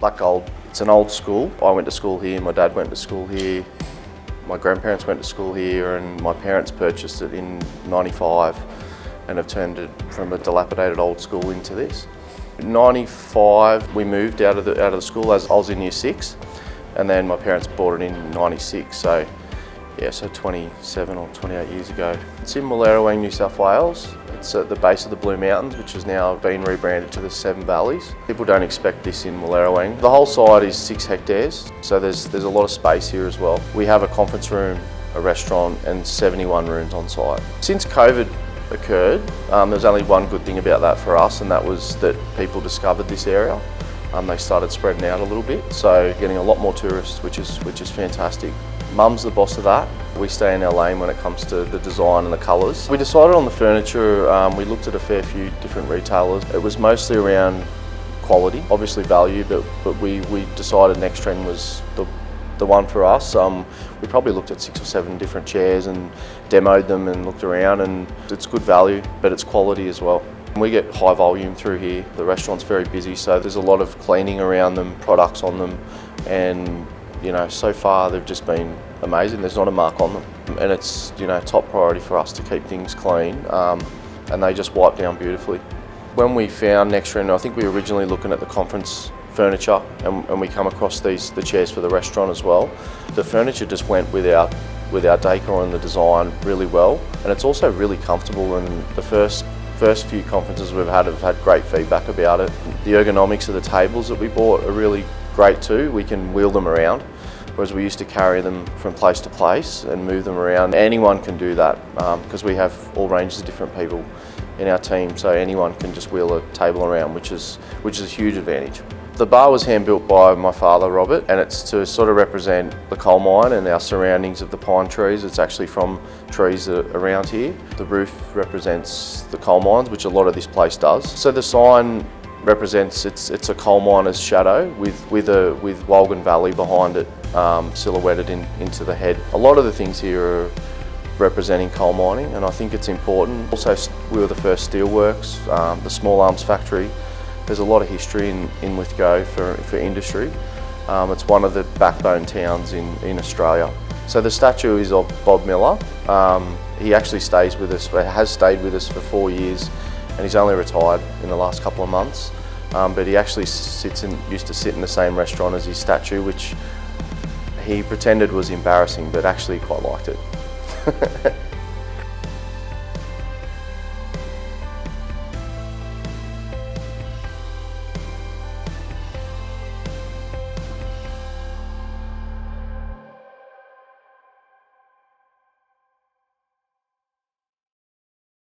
Black Gold, it's an old school. I went to school here, my dad went to school here, my grandparents went to school here, and my parents purchased it in '95 and have turned it from a dilapidated old school into this. In '95 we moved out of the school as I was in year 6, and then my parents bought it in '96. So 27 or 28 years ago. It's in Wallerawang, New South Wales. It's at the base of the Blue Mountains, which has now been rebranded to the Seven Valleys. People don't expect this in Wallerawang. The whole site is 6 hectares, so there's a lot of space here as well. We have a conference room, a restaurant, and 71 rooms on site. Since COVID occurred, there's only one good thing about that for us, and that was that people discovered this area. They started spreading out a little bit, so getting a lot more tourists, which is fantastic. Mum's the boss of that. We stay in our lane when it comes to the design and the colours. We decided on the furniture, we looked at a fair few different retailers. It was mostly around quality, obviously value, but we decided Nextrend was the one for us. We probably looked at 6 or 7 different chairs and demoed them and looked around, and it's good value, but it's quality as well. We get high volume through here. The restaurant's very busy, so there's a lot of cleaning around them, products on them, and so far they've just been amazing. There's not a mark on them, and it's top priority for us to keep things clean, and they just wipe down beautifully. When we found Nextrend, I think we were originally looking at the conference furniture, and we come across the chairs for the restaurant as well. The furniture just went with our decor and the design really well, and it's also really comfortable. And the first few conferences we've had have had great feedback about it. The ergonomics of the tables that we bought are really great too. We can wheel them around, whereas we used to carry them from place to place and move them around. Anyone can do that because we have all ranges of different people in our team, so anyone can just wheel a table around, which is a huge advantage. The bar was hand built by my father, Robert, and it's to sort of represent the coal mine and our surroundings of the pine trees. It's actually from trees that are around here. The roof represents the coal mines, which a lot of this place does. So the sign represents it's a coal miner's shadow with Wallerawang Valley behind it, silhouetted into the head. A lot of the things here are representing coal mining, and I think it's important. Also, we were the first steelworks, the small arms factory. There's a lot of history in Lithgow for industry. It's one of the backbone towns in Australia. So the statue is of Bob Miller. He actually stays with us, has stayed with us for 4 years, and he's only retired in the last couple of months. But he actually used to sit in the same restaurant as his statue, which he pretended was embarrassing, but actually quite liked it.